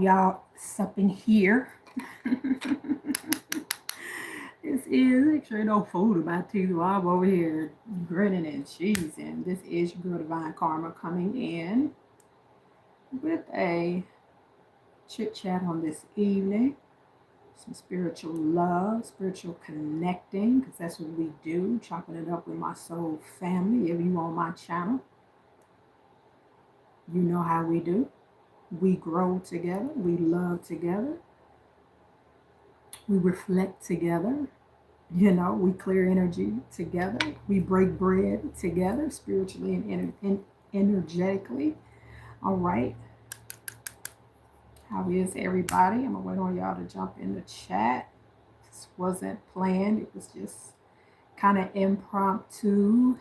home, y'all. Something here. This is, make sure no food in my teeth while I'm over here grinning and cheesing. This is your girl Divine Karma coming in with a chit chat on this evening. Some spiritual love, spiritual connecting, because that's what we do. Chopping it up with my soul family. If you on my channel, you know how we do. We grow together. We love together. We reflect together. We clear energy together. We break bread together, spiritually and energetically. All right. How is everybody? I'm going to wait on y'all to jump in the chat. This wasn't planned. It was just kind of impromptu.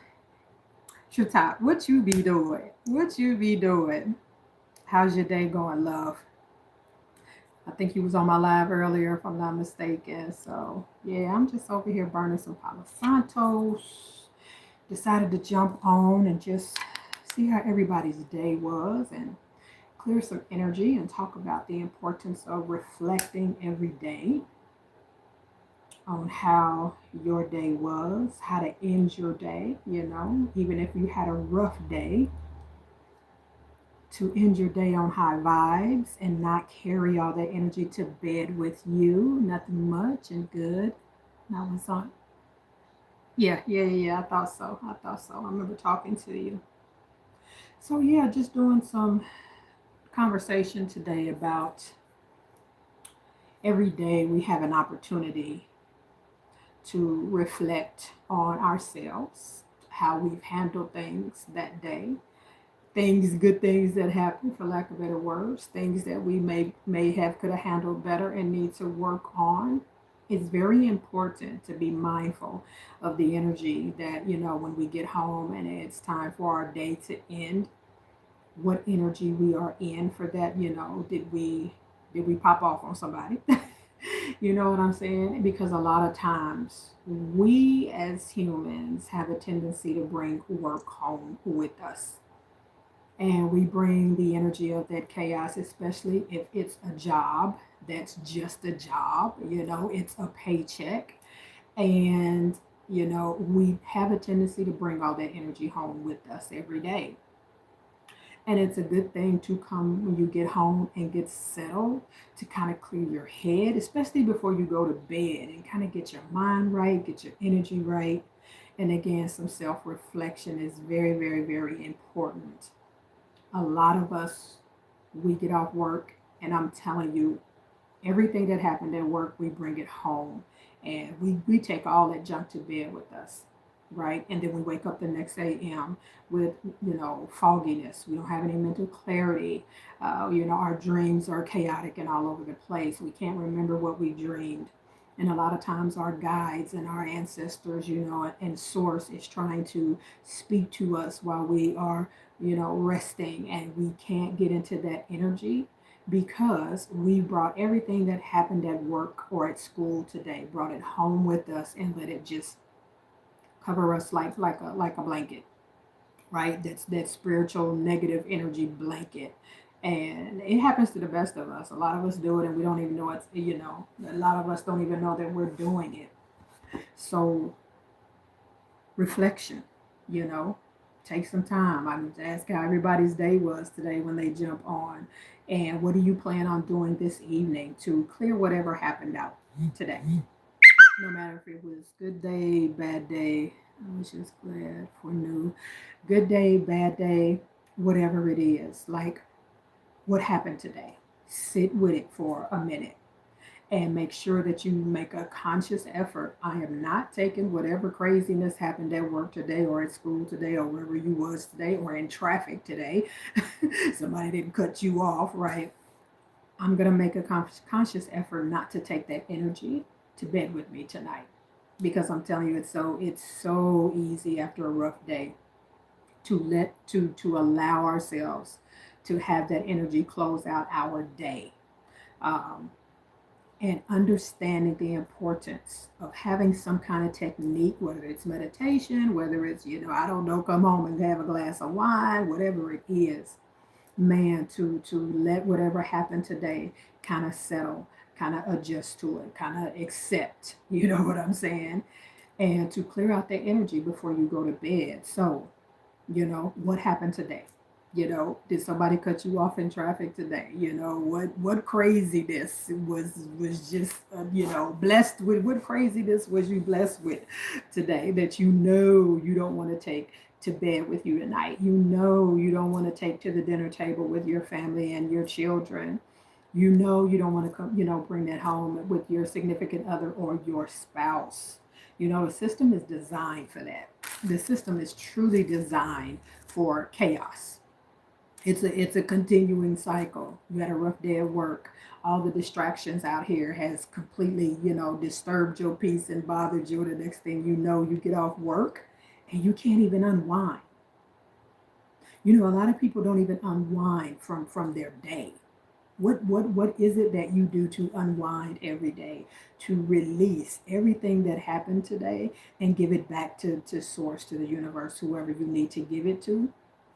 Shatop, what you be doing? What you be doing? How's your day going, love? I think you was on my live earlier, if I'm not mistaken. So, yeah, I'm just over here burning some Palo Santos. Decided to jump on and just see how everybody's day was and clear some energy and talk about the importance of reflecting every day on how your day was, how to end your day, even if you had a rough day, to end your day on high vibes and not carry all that energy to bed with you. Nothing much and good. That was on. Yeah. I thought so. I remember talking to you. So, yeah, just doing some conversation today about every day we have an opportunity to reflect on ourselves, how we've handled things that day, good things that happen, for lack of better words, things that we may have could have handled better and need to work on. It's very important to be mindful of the energy that, when we get home and it's time for our day to end, what energy we are in for that. Did we pop off on somebody? You know what I'm saying? Because a lot of times we as humans have a tendency to bring work home with us. And we bring the energy of that chaos, especially if it's a job that's just a job, it's a paycheck. And, we have a tendency to bring all that energy home with us every day. And it's a good thing to come when you get home and get settled, to kind of clear your head, especially before you go to bed, and kind of get your mind right, get your energy right. And again, some self reflection is very, very, very important. A lot of us, we get off work, and I'm telling you, everything that happened at work, we bring it home. And we take all that junk to bed with us, right? And then we wake up the next AM with, fogginess. We don't have any mental clarity. Our dreams are chaotic and all over the place. We can't remember what we dreamed. And a lot of times our guides and our ancestors, and source is trying to speak to us while we are, resting, and we can't get into that energy because we brought everything that happened at work or at school today, brought it home with us and let it just cover us like a blanket, right? That's that spiritual negative energy blanket. And it happens to the best of us. A lot of us do it and we don't even know a lot of us don't even know that we're doing it. So reflection, take some time. I'm just ask how everybody's day was today when they jump on. And what do you plan on doing this evening to clear whatever happened out today? No matter if it was good day, bad day. I was just glad for new. Good day, bad day, whatever it is. Like, what happened today? Sit with it for a minute and make sure that you make a conscious effort. I am not taking whatever craziness happened at work today or at school today or wherever you was today or in traffic today. Somebody didn't cut you off, right? I'm going to make a conscious effort not to take that energy to bed with me tonight, because I'm telling you, it's so easy after a rough day to allow ourselves to have that energy close out our day. Um, and understanding the importance of having some kind of technique, whether it's meditation, whether it's, I don't know, come home and have a glass of wine, whatever it is, man to let whatever happened today kind of settle, kind of adjust to it, kind of accept, you know what I'm saying? And to clear out that energy before you go to bed. So, what happened today? Did somebody cut you off in traffic today? What craziness was just blessed with? What craziness was you blessed with today that you don't want to take to bed with you tonight? You don't want to take to the dinner table with your family and your children. You don't want to come, bring that home with your significant other or your spouse. The system is designed for that. The system is truly designed for chaos. It's a continuing cycle. You had a rough day at work. All the distractions out here has completely, disturbed your peace and bothered you. The next thing you know, you get off work and you can't even unwind. A lot of people don't even unwind from their day. What is it that you do to unwind every day, to release everything that happened today and give it back to source, to the universe, whoever you need to give it to?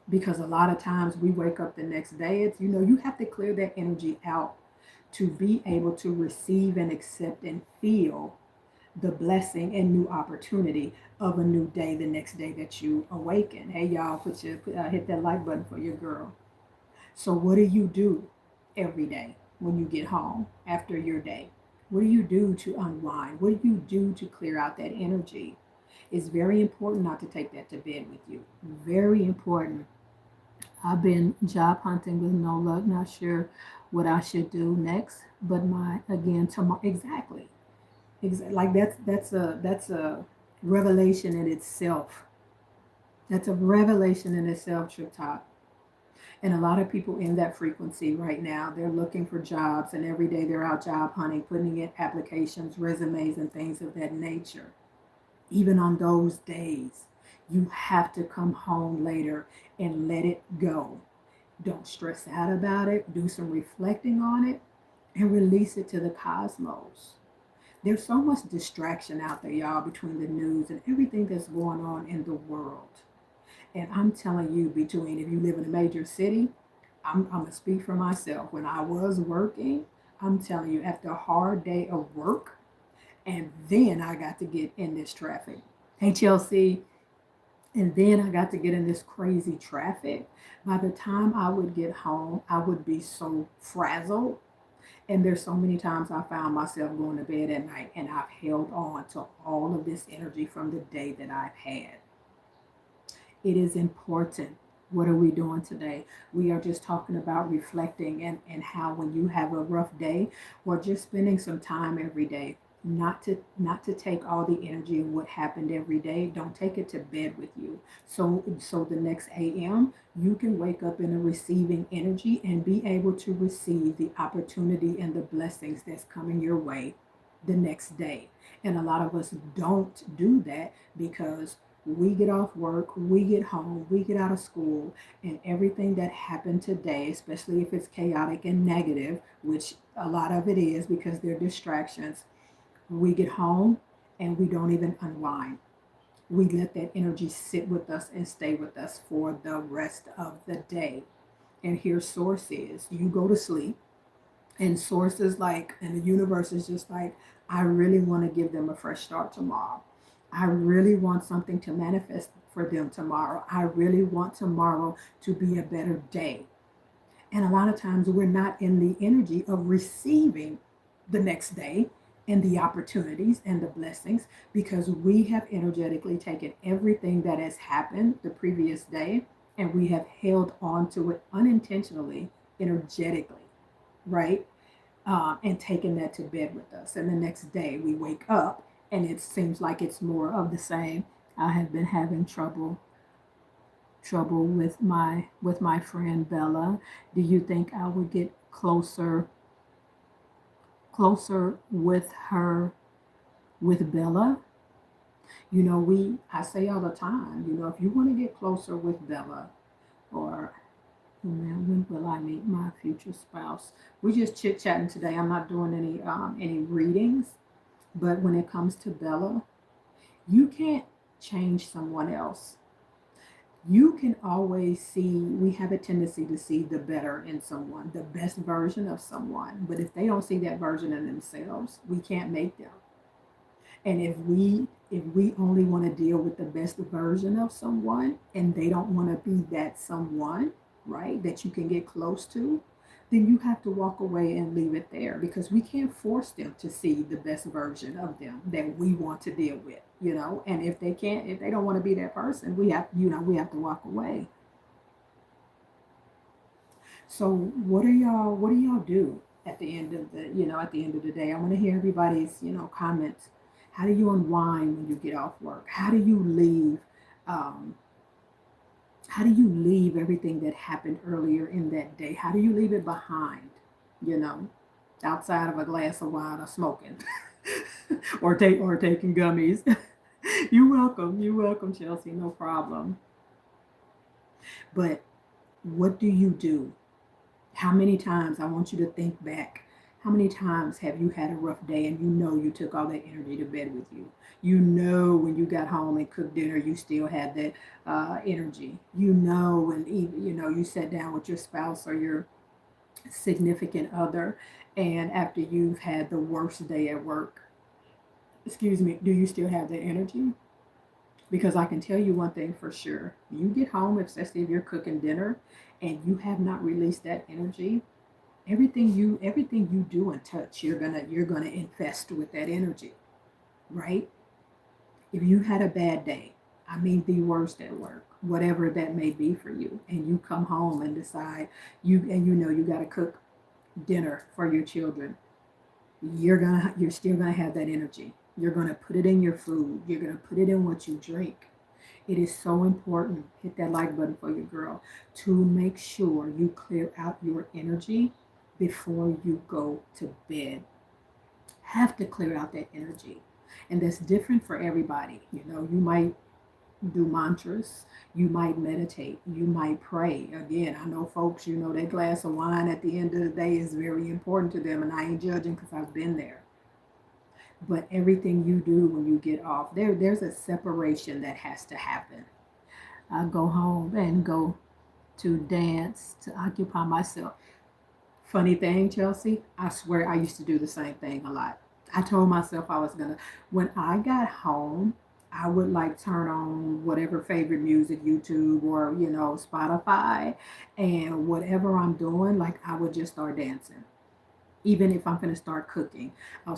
Because a lot of times we wake up the next day, it's, you have to clear that energy out to be able to receive and accept and feel the blessing and new opportunity of a new day the next day that you awaken. Hey, y'all, hit that like button for your girl. So what do you do every day when you get home after your day? What do you do to unwind? What do you do to clear out that energy? It's very important not to take that to bed with you. Very important. I've been job hunting with no luck, not sure what I should do next. But tomorrow, exactly. Like that's a revelation in itself. That's a revelation in itself, Triptop. And a lot of people in that frequency right now, they're looking for jobs, and every day they're out job hunting, putting in applications, resumes, and things of that nature. Even on those days, you have to come home later and let it go. Don't stress out about it. Do some reflecting on it and release it to the cosmos. There's so much distraction out there, y'all, between the news and everything that's going on in the world. And I'm telling you, between if you live in a major city, I'm going to speak for myself. When I was working, I'm telling you, after a hard day of work, and then I got to get in this traffic. Hey, Chelsea. And then I got to get in this crazy traffic. By the time I would get home, I would be so frazzled. And there's so many times I found myself going to bed at night and I've held on to all of this energy from the day that I've had. It is important. What are we doing today? We are just talking about reflecting and how when you have a rough day or just spending some time every day, not to take all the energy of what happened every day. Don't take it to bed with you. So the next AM, you can wake up in a receiving energy and be able to receive the opportunity and the blessings that's coming your way the next day. And a lot of us don't do that because we get off work, we get home, we get out of school, and everything that happened today, especially if it's chaotic and negative, which a lot of it is because they're distractions, we get home and we don't even unwind. We let that energy sit with us and stay with us for the rest of the day. And here source is, you go to sleep and source is like, and the universe is just like, I really want to give them a fresh start tomorrow. I really want something to manifest for them tomorrow. I really want tomorrow to be a better day. And a lot of times we're not in the energy of receiving the next day and the opportunities and the blessings because we have energetically taken everything that has happened the previous day and we have held on to it unintentionally, energetically, right? And taken that to bed with us. And the next day we wake up and it seems like it's more of the same. I have been having trouble with my friend Bella. Do you think I would get closer with her, with Bella? I say all the time, if you want to get closer with Bella, or when will I meet my future spouse? We just chit chatting today. I'm not doing any readings, but when it comes to Bella, you can't change someone else. You can always see, we have a tendency to see the better in someone, the best version of someone. But if they don't see that version in themselves, we can't make them. And if we only want to deal with the best version of someone and they don't want to be that someone, right, that you can get close to, then you have to walk away and leave it there, because we can't force them to see the best version of them that we want to deal with, and if they don't want to be that person, we have to walk away. So what do y'all do at the end of the day? I want to hear everybody's, comments. How do you unwind when you get off work? Um, how do you leave everything that happened earlier in that day? How do you leave it behind? You know, outside of a glass of wine or smoking, or taking gummies. You're welcome. You're welcome, Chelsea. No problem. But what do you do? How many times, I want you to think back, how many times have you had a rough day and you took all that energy to bed with you? When you got home and cooked dinner, you still had that energy. When even, you sat down with your spouse or your significant other, and after you've had the worst day at work, excuse me, do you still have that energy? Because I can tell you one thing for sure. You get home, especially if you're cooking dinner, and you have not released that energy, everything you do and touch, you're gonna infest with that energy, right? If you had a bad day, I mean the worst at work, whatever that may be for you, and you come home and decide you got to cook dinner for your children, you're still gonna have that energy. You're gonna put it in your food. You're gonna put it in what you drink. It is so important. Hit that like button for your girl, to make sure you clear out your energy before you go to bed. Have to clear out that energy. And that's different for everybody. You might do mantras, you might meditate, you might pray. Again, I know folks, that glass of wine at the end of the day is very important to them, and I ain't judging because I've been there. But everything you do when you get off, there's a separation that has to happen. I go home and go to dance to occupy myself. Funny thing, Chelsea, I swear I used to do the same thing a lot. I told myself I was gonna, when I got home, I would like turn on whatever favorite music, YouTube or, Spotify, and whatever I'm doing, like I would just start dancing. Even if I'm going to start cooking, I'll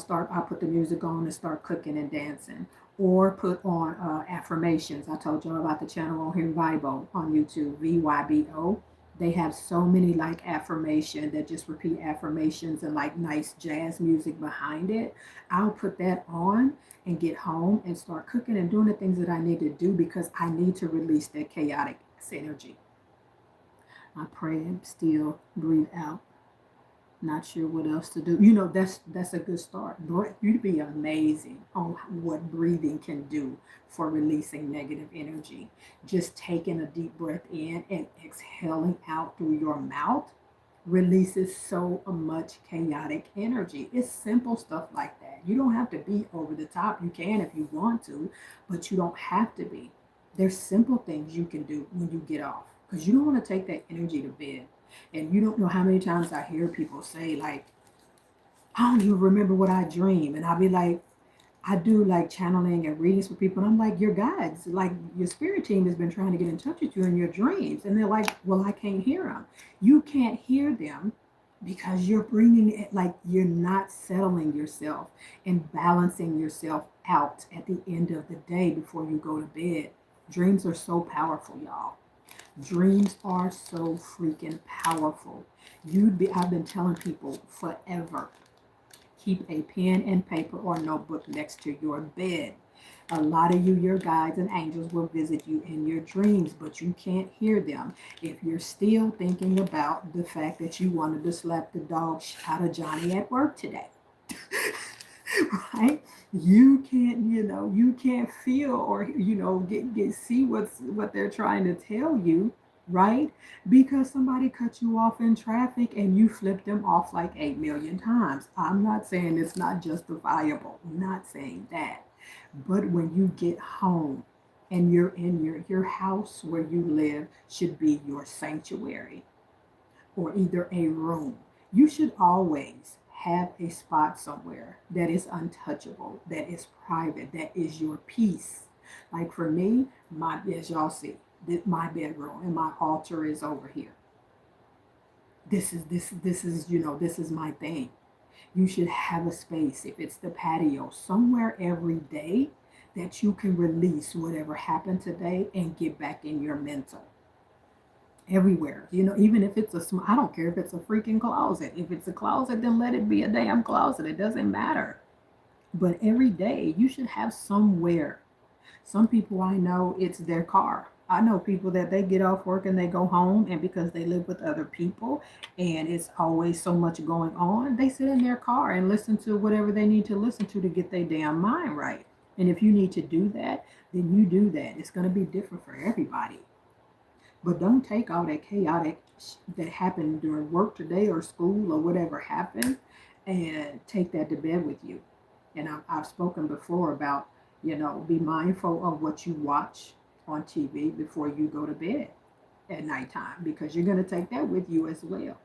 put the music on and start cooking and dancing, or put on affirmations. I told y'all about the channel on here, Vibo, on YouTube, VYBO. They have so many like affirmation that just repeat affirmations and like nice jazz music behind it. I'll put that on and get home and start cooking and doing the things that I need to do, because I need to release that chaotic energy. I pray and still breathe out. Not sure what else to do. That's a good start. You'd be amazing on what breathing can do for releasing negative energy. Just taking a deep breath in and exhaling out through your mouth releases so much chaotic energy. It's simple stuff like that. You don't have to be over the top. You can if you want to, but you don't have to be. There's simple things you can do when you get off, because you don't want to take that energy to bed. And you don't know how many times I hear people say, like, I don't even remember what I dream. And I'll be like, I do like channeling and readings for people. And I'm like, your guides, like your spirit team has been trying to get in touch with you in your dreams. And they're like, well, I can't hear them. You can't hear them because you're bringing it, like you're not settling yourself and balancing yourself out at the end of the day before you go to bed. Dreams are so powerful, y'all. Dreams are so freaking powerful. I've been telling people forever, keep a pen and paper or notebook next to your bed. A lot of you, your guides and angels will visit you in your dreams, but you can't hear them if you're still thinking about the fact that you wanted to slap the dog out of Johnny at work today. Right? You can't feel or get see what they're trying to tell you, right? Because somebody cut you off in traffic and you flipped them off like 8 million times. I'm not saying it's not justifiable. I'm not saying that. But when you get home, And you're in your house where you live should be your sanctuary or either a room. You should always have a spot somewhere that is untouchable, that is private, that is your peace. Like for me, my as y'all see, my bedroom and my altar is over here. This is this is my thing. You should have a space, if it's the patio, somewhere every day that you can release whatever happened today and get back in your mental. Everywhere, even if it's I don't care if it's a freaking closet. If it's a closet, then let it be a damn closet. It doesn't matter. But every day, you should have somewhere. Some people I know, it's their car. I know people that they get off work and they go home, and because they live with other people and it's always so much going on, they sit in their car and listen to whatever they need to listen to get their damn mind right. And if you need to do that, then you do that. It's going to be different for everybody. But don't take all that chaotic that happened during work today or school or whatever happened and take that to bed with you. And I've spoken before about, be mindful of what you watch on TV before you go to bed at nighttime, because you're going to take that with you as well.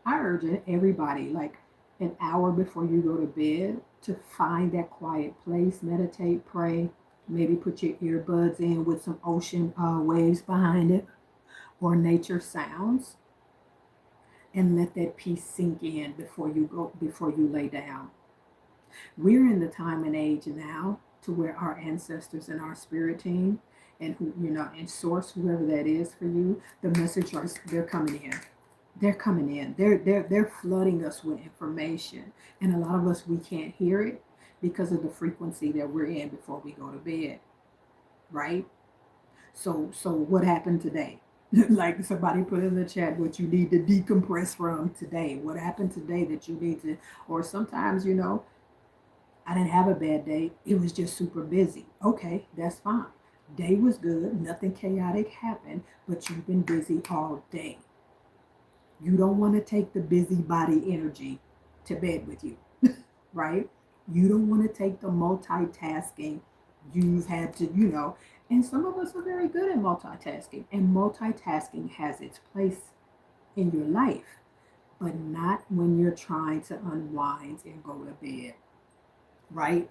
I urge everybody, like an hour before you go to bed, to find that quiet place, meditate, pray, maybe put your earbuds in with some ocean waves behind it or nature sounds, and let that peace sink in before you lay down. We're in the time and age now to where our ancestors and our spirit team and who and source, whoever that is for you, the messengers, they're coming in. They're coming in. They're flooding us with information. And a lot of us, we can't hear it because of the frequency that we're in before we go to bed. Right? So what happened today? Like somebody put in the chat what you need to decompress from today. What happened today that you need to, or sometimes, I didn't have a bad day. It was just super busy. Okay, that's fine. Day was good. Nothing chaotic happened, but you've been busy all day. You don't want to take the busybody energy to bed with you, right? You don't want to take the multitasking you've had to, and some of us are very good at multitasking, and multitasking has its place in your life, but not when you're trying to unwind and go to bed, right?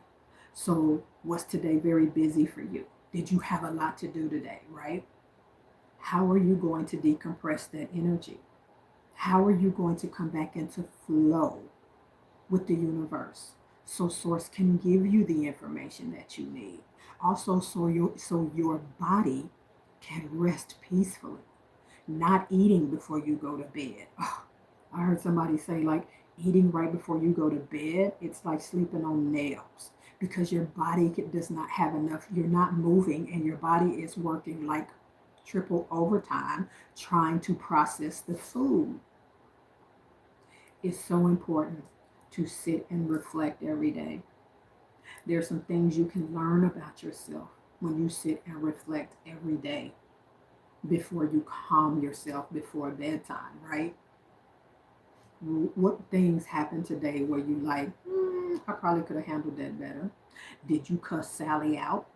So, was today very busy for you? Did you have a lot to do today, right? How are you going to decompress that energy? How are you going to come back into flow with the universe so source can give you the information that you need? Also, so your body can rest peacefully. Not eating before you go to bed. Oh, I heard somebody say, like, eating right before you go to bed, it's like sleeping on nails, because your body does not have enough. You're not moving, and your body is working like triple overtime trying to process the food. It's so important to sit and reflect every day. There's some things you can learn about yourself when you sit and reflect every day before you calm yourself before bedtime, right? What things happened today where you like, I probably could have handled that better? Did you cuss Sally out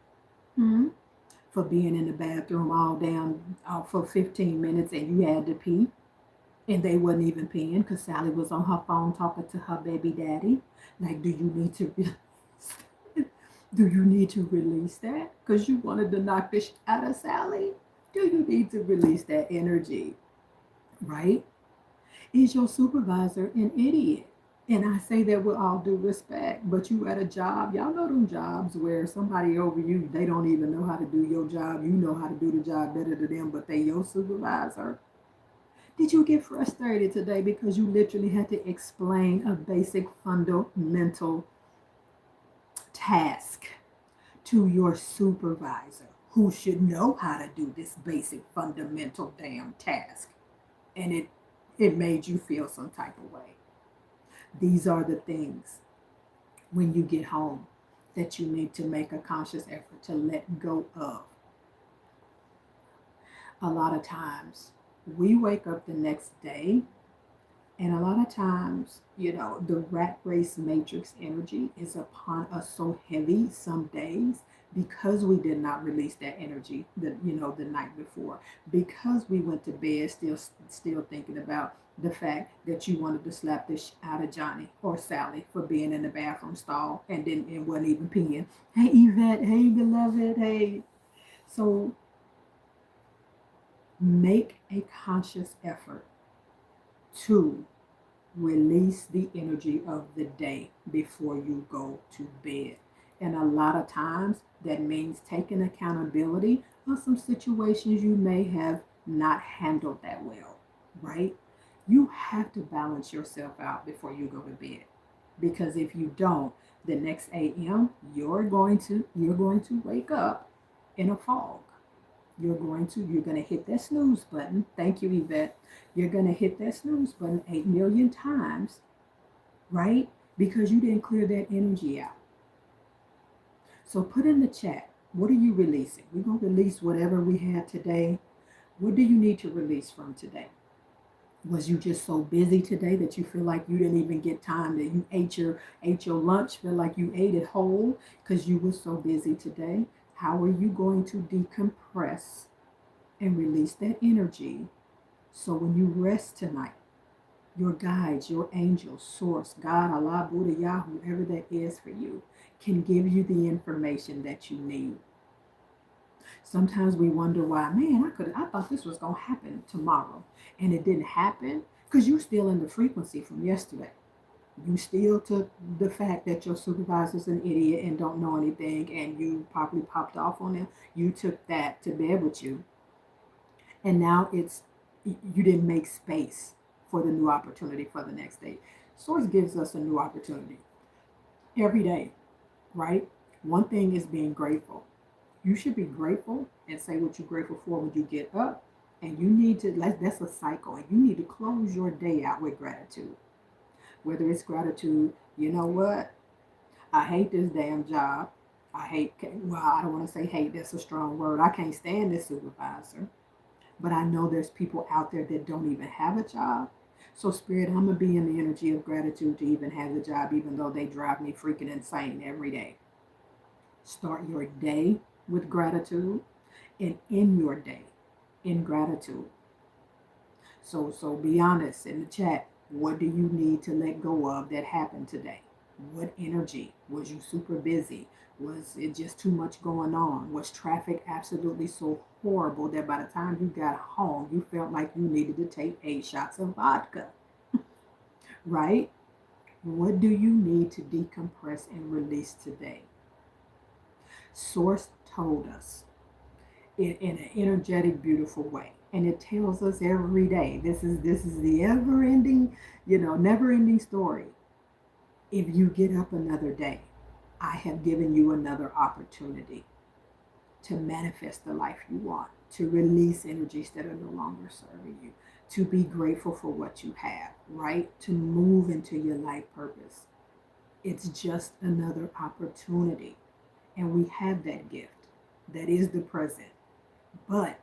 for being in the bathroom all down for 15 minutes and you had to pee? And they wasn't even peeing because Sally was on her phone talking to her baby daddy. Like, do you need to release that? Because you wanted to knock the shit out of Sally? Do you need to release that energy? Right? Is your supervisor an idiot? And I say that with all due respect, but you at a job, y'all know them jobs where somebody over you, they don't even know how to do your job. You know how to do the job better than them, but they your supervisor. Did you get frustrated today because you literally had to explain a basic fundamental task to your supervisor, who should know how to do this basic fundamental damn task? And it made you feel some type of way. These are the things when you get home that you need to make a conscious effort to let go of. A lot of times we wake up the next day, and a lot of times, the rat race matrix energy is upon us so heavy some days because we did not release that energy the night before, because we went to bed still thinking about the fact that you wanted to slap the out of Johnny or Sally for being in the bathroom stall and wasn't even peeing. Hey Yvette, hey beloved, hey. So make a conscious effort to release the energy of the day before you go to bed. And a lot of times that means taking accountability of some situations you may have not handled that well, right? You have to balance yourself out before you go to bed. Because if you don't, the next AM you're going to wake up in a fog. You're going to hit that snooze button. Thank you, Yvette. You're going to hit that snooze button 8 million times, right? Because you didn't clear that energy out. So put in the chat, what are you releasing? We're going to release whatever we had today. What do you need to release from today? Was you just so busy today that you feel like you didn't even get time, that you ate your lunch, feel like you ate it whole because you were so busy today? How are you going to decompress and release that energy so when you rest tonight, your guides, your angels, source, God, Allah, Buddha, Yah, whoever that is for you, can give you the information that you need? Sometimes we wonder why, man, I thought this was going to happen tomorrow and it didn't happen because you're still in the frequency from yesterday. You still took the fact that your supervisor's an idiot and don't know anything and you probably popped off on him. You took that to bed with you. And now you didn't make space for the new opportunity for the next day. Source gives us a new opportunity every day, right? One thing is being grateful. You should be grateful and say what you're grateful for when you get up. And you need to, that's a cycle. And you need to close your day out with gratitude. Whether it's gratitude, you know what? I hate this damn job. I don't want to say hate, that's a strong word. I can't stand this supervisor. But I know there's people out there that don't even have a job. So, Spirit, I'm going to be in the energy of gratitude to even have the job, even though they drive me freaking insane every day. Start your day with gratitude and end your day in gratitude. So be honest in the chat. What do you need to let go of that happened today? What energy? Was you super busy? Was it just too much going on? Was traffic absolutely so horrible that by the time you got home, you felt like you needed to take 8 shots of vodka? Right? What do you need to decompress and release today? Source told us in an energetic, beautiful way. And it tells us every day. This is the ever-ending, never-ending story. If you get up another day, I have given you another opportunity to manifest the life you want, to release energies that are no longer serving you, to be grateful for what you have, right? To move into your life purpose. It's just another opportunity. And we have that gift. That is the present. But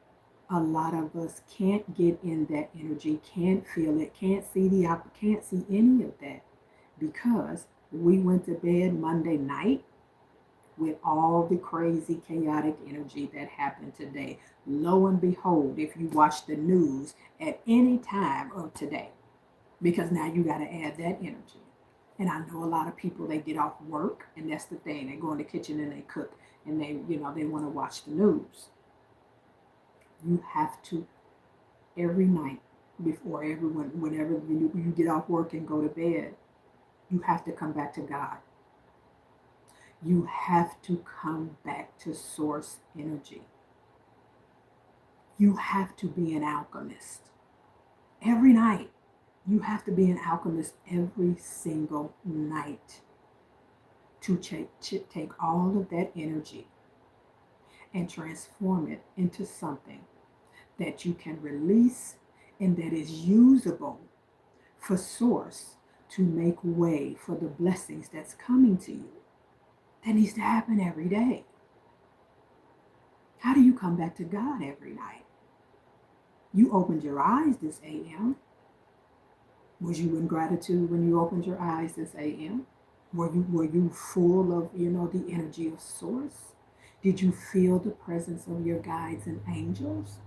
a lot of us can't get in that energy, can't feel it, can't see any of that because we went to bed Monday night with all the crazy chaotic energy that happened today. Lo and behold, if you watch the news at any time of today, because now you got to add that energy. And I know a lot of people, they get off work and that's the thing. They go in the kitchen and they cook and they want to watch the news. You have to, every night before whenever you get off work and go to bed, you have to come back to God. You have to come back to source energy. You have to be an alchemist. Every night, you have to be an alchemist every single night to take all of that energy and transform it into something that you can release and that is usable for source to make way for the blessings that's coming to you. That needs to happen every day. How do you come back to God every night? You opened your eyes this AM. Was you in gratitude when you opened your eyes this AM? Were you full of, the energy of source? Did you feel the presence of your guides and angels?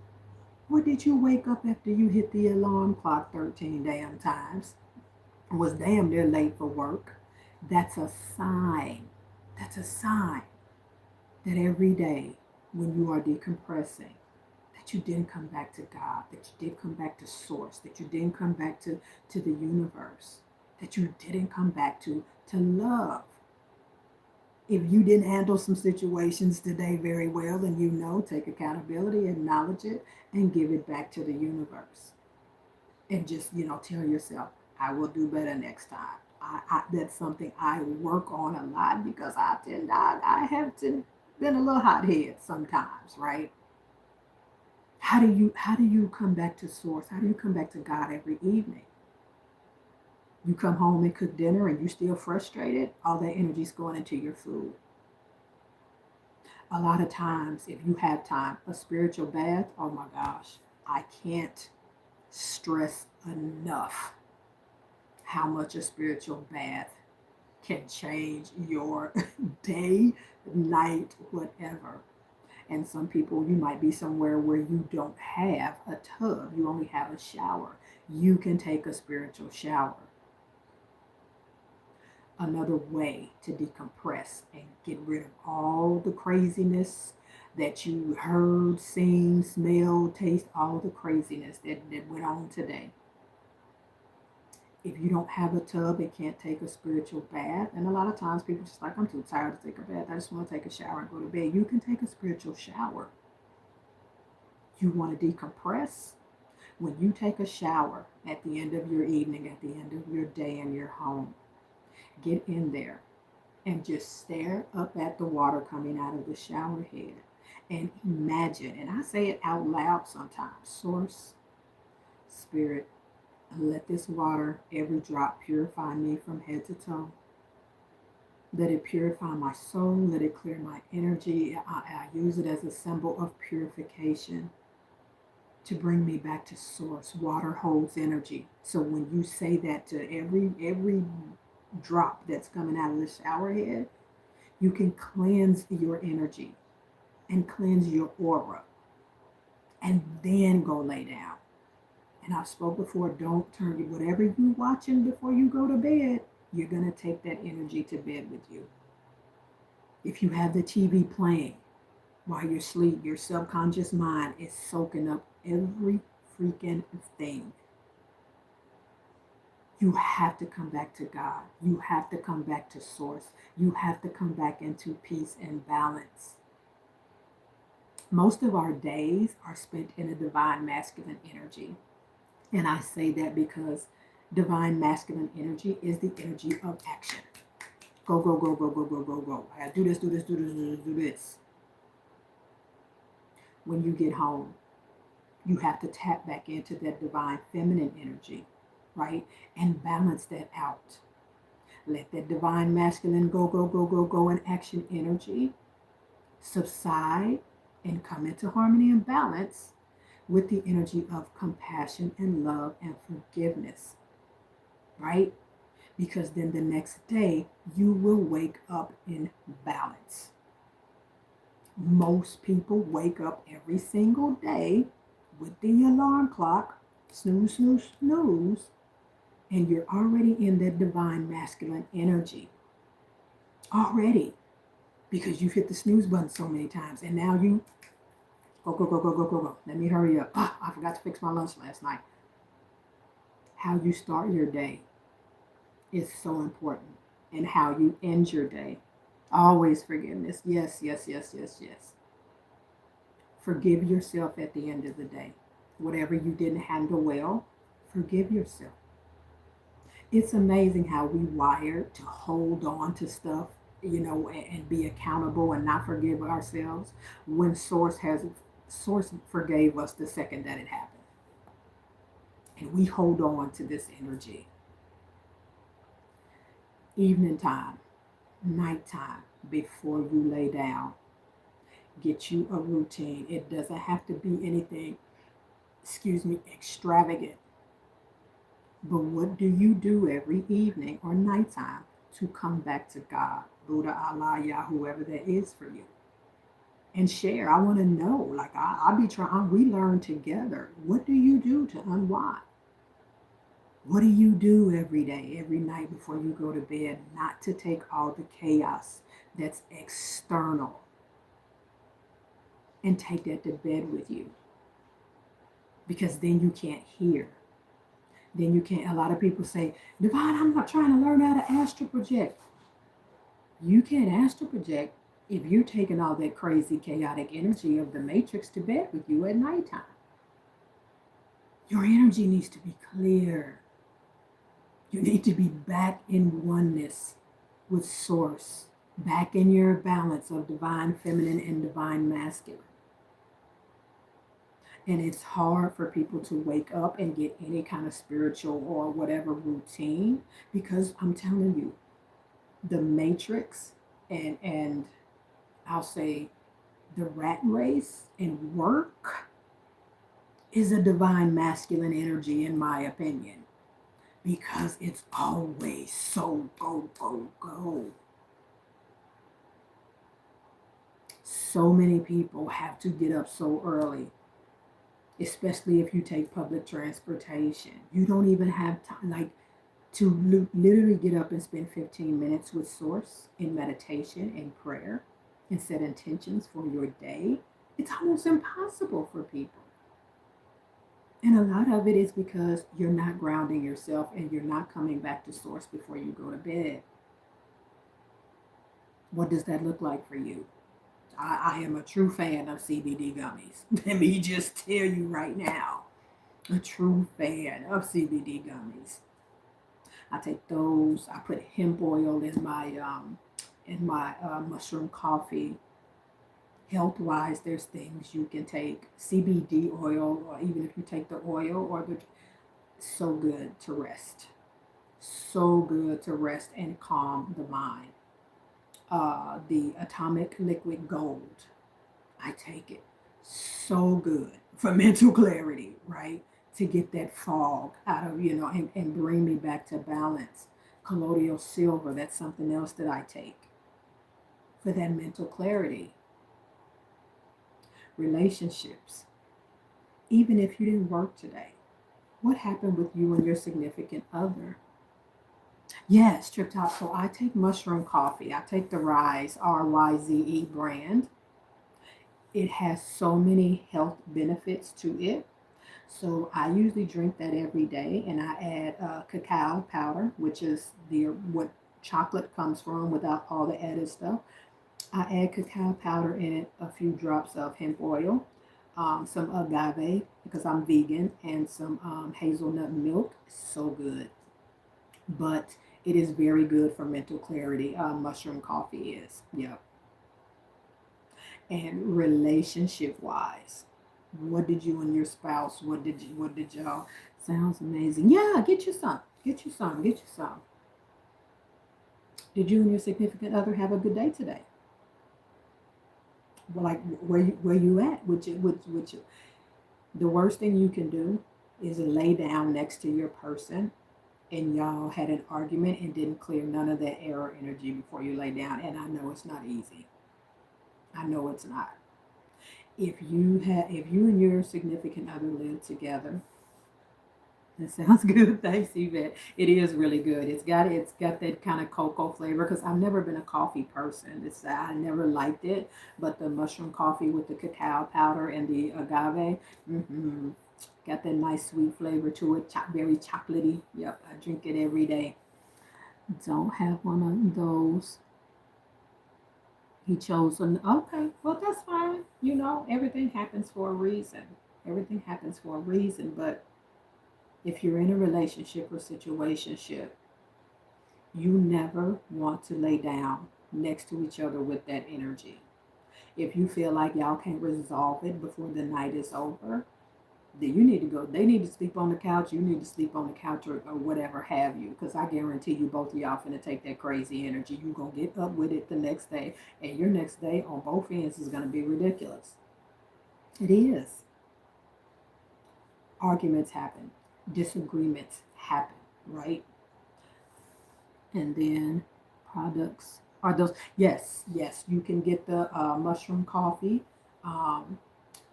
Or did you wake up after you hit the alarm clock 13 damn times? Was damn near late for work? That's a sign. That's a sign that every day when you are decompressing, that you didn't come back to God, that you did come back to source, that you didn't come back to the universe, that you didn't come back to love. If you didn't handle some situations today very well, then take accountability, acknowledge it, and give it back to the universe. And just, tell yourself, I will do better next time. That's something I work on a lot because I have been a little hothead sometimes, right? How do you come back to source? How do you come back to God every evening? You come home and cook dinner and you still frustrated, all that energy's going into your food. A lot of times, if you have time, a spiritual bath, oh my gosh, I can't stress enough how much a spiritual bath can change your day, night, whatever. And some people, you might be somewhere where you don't have a tub, you only have a shower. You can take a spiritual shower. Another way to decompress and get rid of all the craziness that you heard, seen, smelled, taste, all the craziness that went on today. If you don't have a tub and can't take a spiritual bath, and a lot of times people just like, I'm too tired to take a bath, I just want to take a shower and go to bed. You can take a spiritual shower. You want to decompress? When you take a shower at the end of your evening, at the end of your day in your home, get in there and just stare up at the water coming out of the shower head and imagine, and I say it out loud sometimes, source, spirit, let this water, every drop, purify me from head to toe. Let it purify my soul. Let it clear my energy. I use it as a symbol of purification to bring me back to source. Water holds energy. So when you say that to every drop that's coming out of the shower head, you can cleanse your energy and cleanse your aura and then go lay down. And I've spoke before, don't turn whatever you're watching before you go to bed, you're going to take that energy to bed with you. If you have the TV playing while you're asleep, your subconscious mind is soaking up every freaking thing. You have to come back to God. You have to come back to source. You have to come back into peace and balance. Most of our days are spent in a divine masculine energy. And I say that because divine masculine energy is the energy of action. Go, go, go, go, go, go, go, go. I gotta do this, do this, do this, do this, do this. When you get home, you have to tap back into that divine feminine energy, right? And balance that out. Let that divine masculine go, go, go, go, go, and action energy subside and come into harmony and balance with the energy of compassion and love and forgiveness, right? Because then the next day you will wake up in balance. Most people wake up every single day with the alarm clock, snooze, snooze, snooze, and you're already in that divine masculine energy. Already. Because you've hit the snooze button so many times, and now you go, go, go, go, go, go, go. Let me hurry up. I forgot to fix my lunch last night. How you start your day is so important, and how you end your day. Always forgiveness. Yes, yes, yes, yes, yes. Forgive yourself at the end of the day. Whatever you didn't handle well, forgive yourself. It's amazing how we wired to hold on to stuff, and be accountable and not forgive ourselves when Source forgave us the second that it happened. And we hold on to this energy. Evening time, nighttime, before you lay down, get you a routine. It doesn't have to be anything, extravagant. But what do you do every evening or nighttime to come back to God, Buddha, Allah, Yah, whoever that is for you? and share. I want to know. Like I be trying. We learn together. What do you do to unwind? What do you do every day, every night before you go to bed, not to take all the chaos that's external and take that to bed with you? Because then you can't hear. Then you can't. A lot of people say, Divine, I'm not trying to learn how to astral project. You can't astral project if you're taking all that crazy, chaotic energy of the matrix to bed with you at nighttime. Your energy needs to be clear. You need to be back in oneness with Source, back in your balance of divine feminine and divine masculine. And it's hard for people to wake up and get any kind of spiritual or whatever routine because I'm telling you, the matrix and I'll say the rat race and work is a divine masculine energy, in my opinion, because it's always so go, go, go. So many people have to get up so early, especially if you take public transportation. You don't even have time, like, to literally get up and spend 15 minutes with Source in meditation and prayer and set intentions for your day. It's almost impossible for people. And a lot of it is because you're not grounding yourself and you're not coming back to Source before you go to bed. What does that look like for you? I am a true fan of CBD gummies. Let me just tell you right now, a true fan of CBD gummies. I take those. I put hemp oil in my mushroom coffee. Health wise, there's things you can take. CBD oil, or even if you take the oil or the, so good to rest. So good to rest and calm the mind. The atomic liquid gold, I take it. So good for mental clarity, right? To get that fog out of, and bring me back to balance. Colloidal silver, that's something else that I take for that mental clarity. Relationships, even if you didn't work today, what happened with you and your significant other? Yes, trip top. So I take mushroom coffee. I take the Rise, RYZE brand. It has so many health benefits to it. So I usually drink that every day, and I add cacao powder, which is the what chocolate comes from without all the added stuff. I add cacao powder in it, a few drops of hemp oil, some agave because I'm vegan, and some hazelnut milk. So good. But it is very good for mental clarity. Mushroom coffee is. Yep. And relationship wise, what did you and your spouse, what did y'all, sounds amazing. Yeah, get you some. Get you some. Get you some. Did you and your significant other have a good day today? Well, like where you at? The worst thing you can do is lay down next to your person and y'all had an argument and didn't clear none of that error energy before you lay down. And I know it's not easy. I know it's not. If you and your significant other live together, that sounds good. Thanks, Yvette. It is really good. It's got that kind of cocoa flavor because I've never been a coffee person. I never liked it, but the mushroom coffee with the cacao powder and the agave, mm-hmm, got that nice sweet flavor to it. Very chocolatey. Yep, I drink it every day. Don't have one of those. He chose an okay. Well, that's fine. Everything happens for a reason. Everything happens for a reason. But if you're in a relationship or situationship, you never want to lay down next to each other with that energy. If you feel like y'all can't resolve it before the night is over, then you need to go. They need to sleep on the couch. You need to sleep on the couch or whatever have you. Because I guarantee you, both of y'all finna take that crazy energy. You gonna get up with it the next day, and your next day on both ends is gonna be ridiculous. It is. Arguments happen, disagreements happen, right? And then products. Are those? Yes, yes. You can get the mushroom coffee. Um,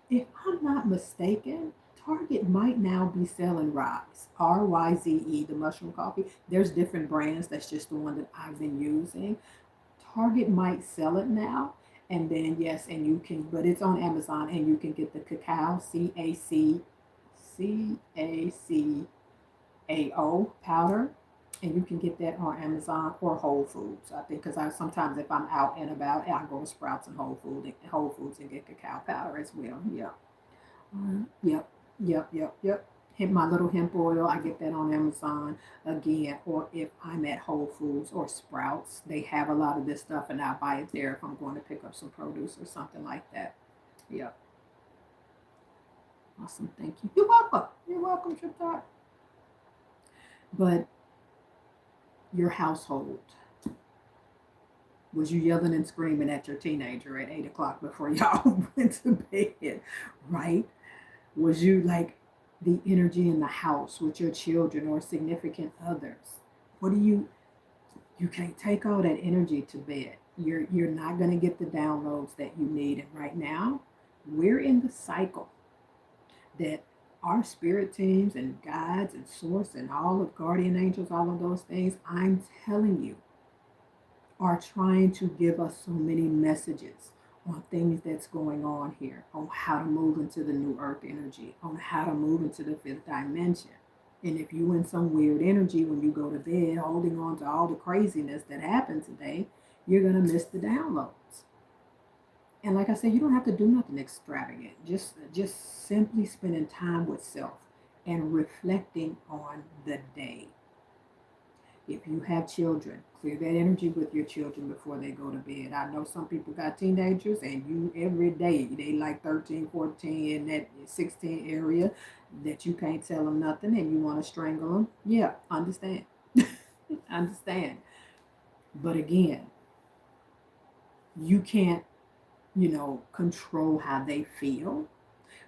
if I'm not mistaken, Target might now be selling Rise, RYZE, the mushroom coffee. There's different brands. That's just the one that I've been using. Target might sell it now. And then, yes, and you can, but it's on Amazon and you can get the cacao, CACAO powder. And you can get that on Amazon or Whole Foods. I think because I sometimes if I'm out and about, I go to Sprouts and Whole Foods and get cacao powder as well. Yeah. Yep, yep. Hit my little hemp oil. I get that on Amazon again, or if I'm at Whole Foods or Sprouts, they have a lot of this stuff, and I buy it there if I'm going to pick up some produce or something like that. Yep, awesome. Thank you. You're welcome. You're welcome, Triptop. But your household, was you yelling and screaming at your teenager at 8 o'clock before y'all went to bed, right? Was you like the energy in the house with your children or significant others? What do you can't take all that energy to bed. You're not going to get the downloads that you need. And right now, we're in the cycle that our spirit teams and guides and source and all of guardian angels, all of those things, I'm telling you, are trying to give us so many messages on things that's going on here, on how to move into the new earth energy, on how to move into the fifth dimension. And if you in some weird energy when you go to bed, holding on to all the craziness that happened today, you're gonna miss the downloads. And like I said, you don't have to do nothing extravagant. Just simply spending time with self and reflecting on the day. If you have children, clear that energy with your children before they go to bed. I know some people got teenagers and you every day, they like 13, 14 in that 16 area that you can't tell them nothing and you want to strangle them. Yeah, understand. Understand. But again, you can't, control how they feel,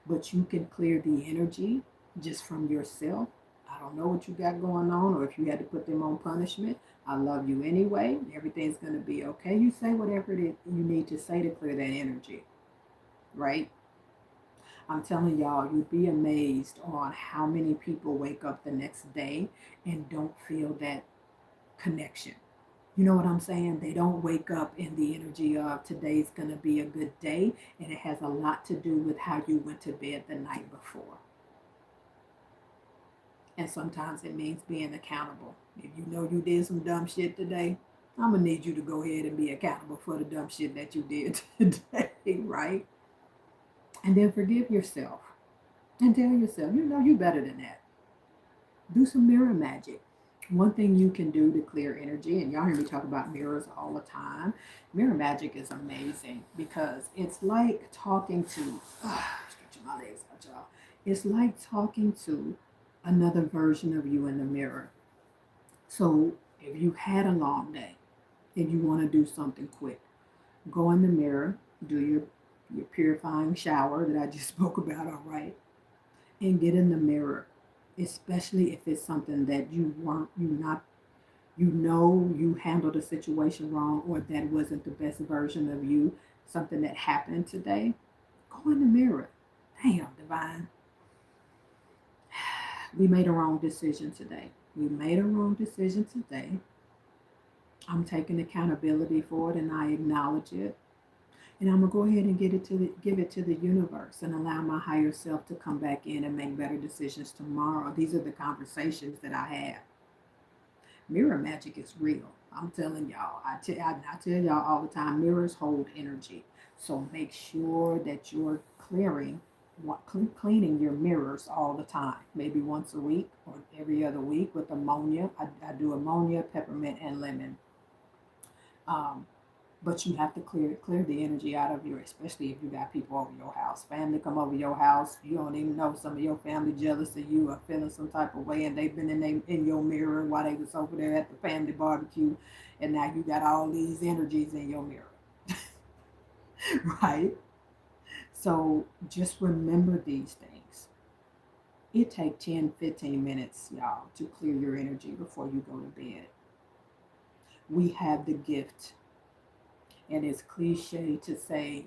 but you can clear the energy just from yourself. I don't know what you got going on, or if you had to put them on punishment. I love you anyway. Everything's going to be okay. You say whatever it is you need to say to clear that energy, right? I'm telling y'all, you'd be amazed on how many people wake up the next day and don't feel that connection. You know what I'm saying? They don't wake up in the energy of today's going to be a good day, and it has a lot to do with how you went to bed the night before. And sometimes it means being accountable. If you know you did some dumb shit today, I'm going to need you to go ahead and be accountable for the dumb shit that you did today, right? And then forgive yourself and tell yourself, you better than that. Do some mirror magic. One thing you can do to clear energy, and y'all hear me talk about mirrors all the time. Mirror magic is amazing because it's like talking to, stretching my legs out, y'all. It's like talking to another version of you in the mirror. So if you had a long day and you want to do something quick, go in the mirror, do your purifying shower that I just spoke about, all right, and get in the mirror, especially if it's something that you handled a situation wrong or that wasn't the best version of you, something that happened today. Go in the mirror. Damn, divine. We made a wrong decision today. We made a wrong decision today. I'm taking accountability for it and I acknowledge it. And I'm gonna go ahead and give it to the universe and allow my higher self to come back in and make better decisions tomorrow. These are the conversations that I have. Mirror magic is real. I'm telling y'all. I tell y'all all the time. Mirrors hold energy. So make sure that you're cleaning your mirrors all the time. Maybe once a week or every other week with ammonia. I do ammonia, peppermint, and lemon. Um, but you have to clear the energy out of your, especially if you got people over your house, family come over your house, you don't even know, some of your family jealous of you or feeling some type of way, and they've been in your mirror while they was over there at the family barbecue, and now you got all these energies in your mirror. Right? So just remember these things. It takes 10-15 minutes, y'all, to clear your energy before you go to bed. We have the gift And it's cliche to say,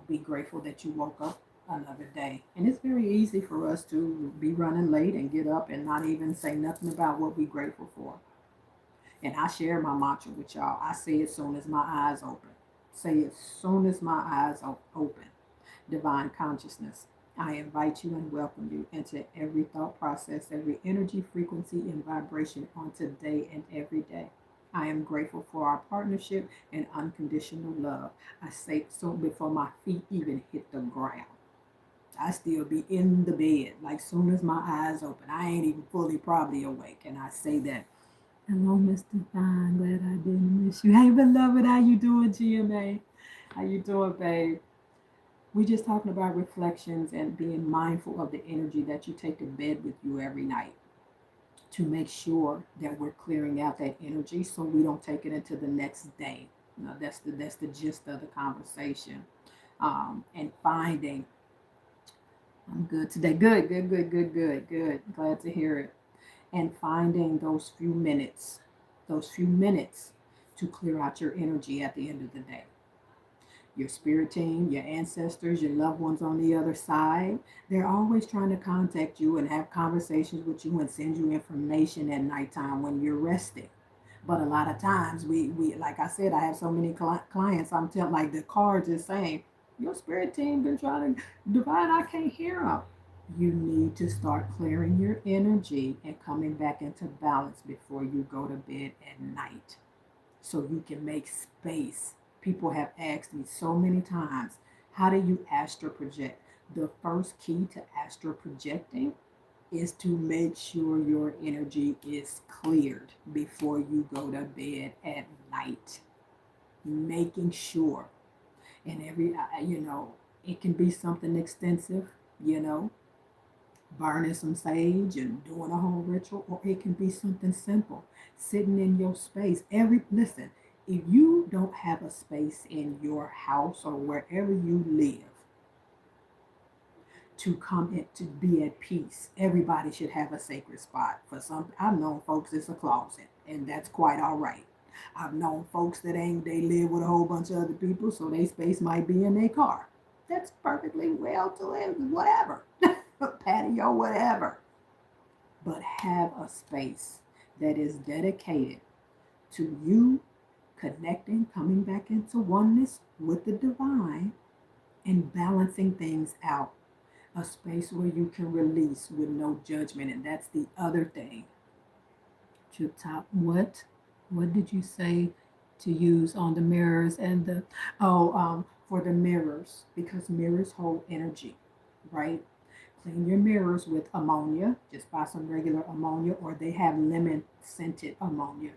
be grateful that you woke up another day. And it's very easy for us to be running late and get up and not even say nothing about what we're grateful for. And I share my mantra with y'all. I say it soon as my eyes open. Say it soon as my eyes open. Divine consciousness. I invite you and welcome you into every thought process, every energy, frequency, and vibration on today and every day. I am grateful for our partnership and unconditional love. I say it so before my feet even hit the ground. I still be in the bed, like soon as my eyes open. I ain't even fully probably awake. And I say that, hello, Mr. Fine. Glad I didn't miss you. Hey, beloved, how you doing, GMA? How you doing, babe? We just talking about reflections and being mindful of the energy that you take to bed with you every night to make sure that we're clearing out that energy so we don't take it into the next day. That's the gist of the conversation. And finding, I'm good today. Good, good, good, good, good, good. Glad to hear it. And finding those few minutes to clear out your energy at the end of the day. Your spirit team, your ancestors, your loved ones on the other side, they're always trying to contact you and have conversations with you and send you information at nighttime when you're resting. But a lot of times, we like I said, I have so many clients, I'm telling, like the cards is saying, your spirit team been trying to divide, I can't hear them. You need to start clearing your energy and coming back into balance before you go to bed at night so you can make space. People have asked me so many times, how do you astral project? The first key to astral projecting is to make sure your energy is cleared before you go to bed at night. Making sure. And it can be something extensive, you know, burning some sage and doing a whole ritual, or it can be something simple, sitting in your space. Listen, if you don't have a space in your house or wherever you live to come in to be at peace, everybody should have a sacred spot. For some, I've known folks it's a closet, and that's quite all right. I've known folks that ain't, they live with a whole bunch of other people, so their space might be in their car. That's perfectly well to live, whatever. Patio, whatever. But have a space that is dedicated to you connecting, coming back into oneness with the divine, and balancing things out. A space where you can release with no judgment. And that's the other thing. To top, what did you say to use on the mirrors and for the mirrors, because mirrors hold energy, right? Clean your mirrors with ammonia. Just buy some regular ammonia, or they have lemon scented ammonia.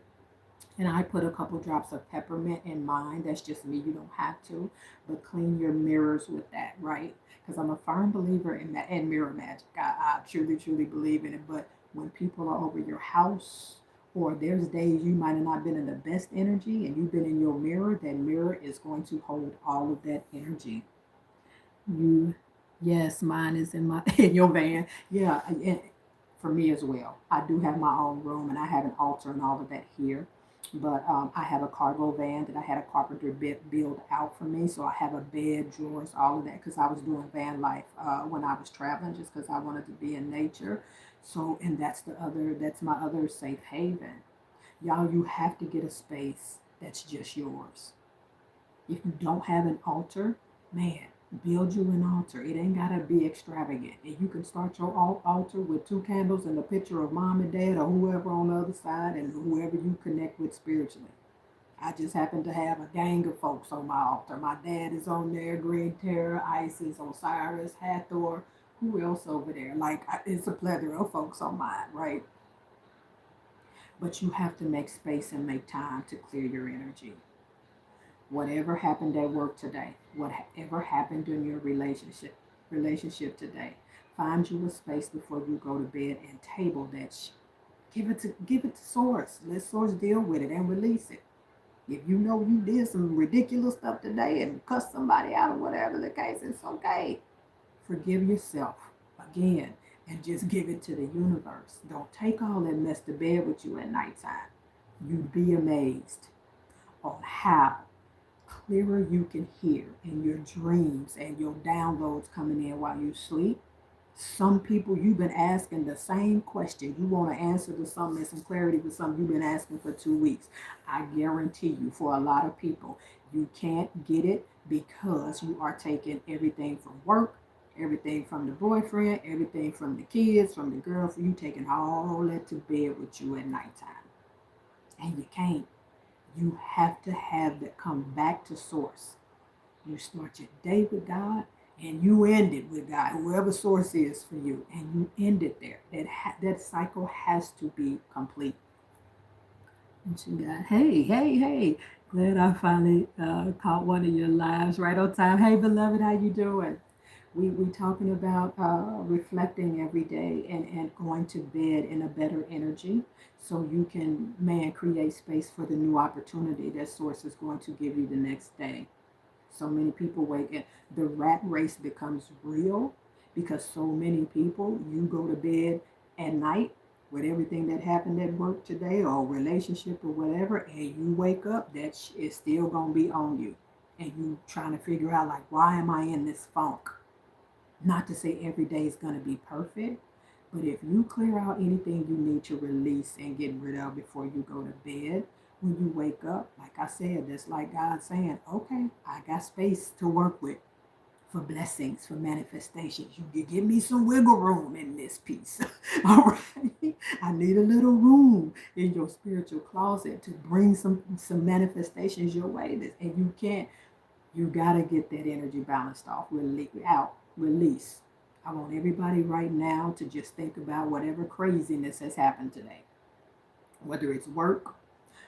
And I put a couple drops of peppermint in mine. That's just me. You don't have to, but clean your mirrors with that, right? Because I'm a firm believer in mirror magic. I truly, truly believe in it. But when people are over your house, or there's days you might have not been in the best energy and you've been in your mirror, that mirror is going to hold all of that energy. You, yes, mine is in my in your van. Yeah, and for me as well. I do have my own room and I have an altar and all of that here. But I have a cargo van that I had a carpenter build out for me. So I have a bed, drawers, all of that, because I was doing van life when I was traveling, just because I wanted to be in nature. So, and that's my other safe haven. Y'all, you have to get a space that's just yours. If you don't have an altar, man, build you an altar. It ain't gotta be extravagant. And you can start your altar with 2 candles and a picture of mom and dad or whoever on the other side and whoever you connect with spiritually. I just happen to have a gang of folks on my altar. My dad is on there, Greg, Terra, Isis, Osiris, Hathor. Who else over there? Like, it's a plethora of folks on mine, right? But you have to make space and make time to clear your energy. Whatever happened at work today, whatever happened in your relationship today, find you a space before you go to bed and table that give it to source. Let source deal with it and release it. If you know you did some ridiculous stuff today and cuss somebody out or whatever the case, it's okay. Forgive yourself again and just give it to the universe. Don't take all that mess to bed with you at nighttime. You'd be amazed on how clearer you can hear in your dreams and your downloads coming in while you sleep. Some people, you've been asking the same question. You want to answer to something and some clarity for something you've been asking for 2 weeks. I guarantee you, for a lot of people, you can't get it because you are taking everything from work, everything from the boyfriend, everything from the kids, from the girlfriend. You taking all that to bed with you at nighttime. And you can't. You have to have that come back to source. You start your day with God and you end it with God, whoever source is for you, and you end it there. That cycle has to be complete. And she got, hey, hey, hey. Glad I finally caught one of your lives right on time. Hey, beloved, how you doing? We talking about reflecting every day and going to bed in a better energy so you can, man, create space for the new opportunity that source is going to give you the next day. So many people wake up. The rat race becomes real because so many people, you go to bed at night with everything that happened at work today or relationship or whatever, and you wake up, that is still going to be on you. And you trying to figure out, like, why am I in this funk? Not to say every day is going to be perfect, but if you clear out anything you need to release and get rid of before you go to bed, when you wake up, like I said, that's like God saying, okay, I got space to work with for blessings, for manifestations. You can give me some wiggle room in this piece. All right. I need a little room in your spiritual closet to bring some manifestations your way. And you can't, you gotta get that energy balanced off, release. I want everybody right now to just think about whatever craziness has happened today. Whether it's work,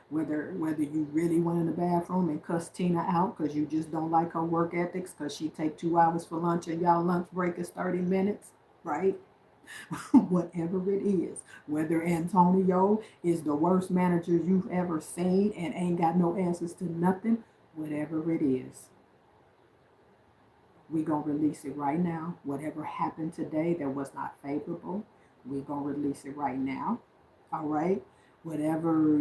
whether you really went in the bathroom and cussed Tina out because you just don't like her work ethics because she take 2 hours for lunch and y'all lunch break is 30 minutes, right? Whatever it is, whether Antonio is the worst manager you've ever seen and ain't got no answers to nothing, whatever it is, we gonna release it right now. Whatever happened today that was not favorable, we gonna release it right now. All right. Whatever,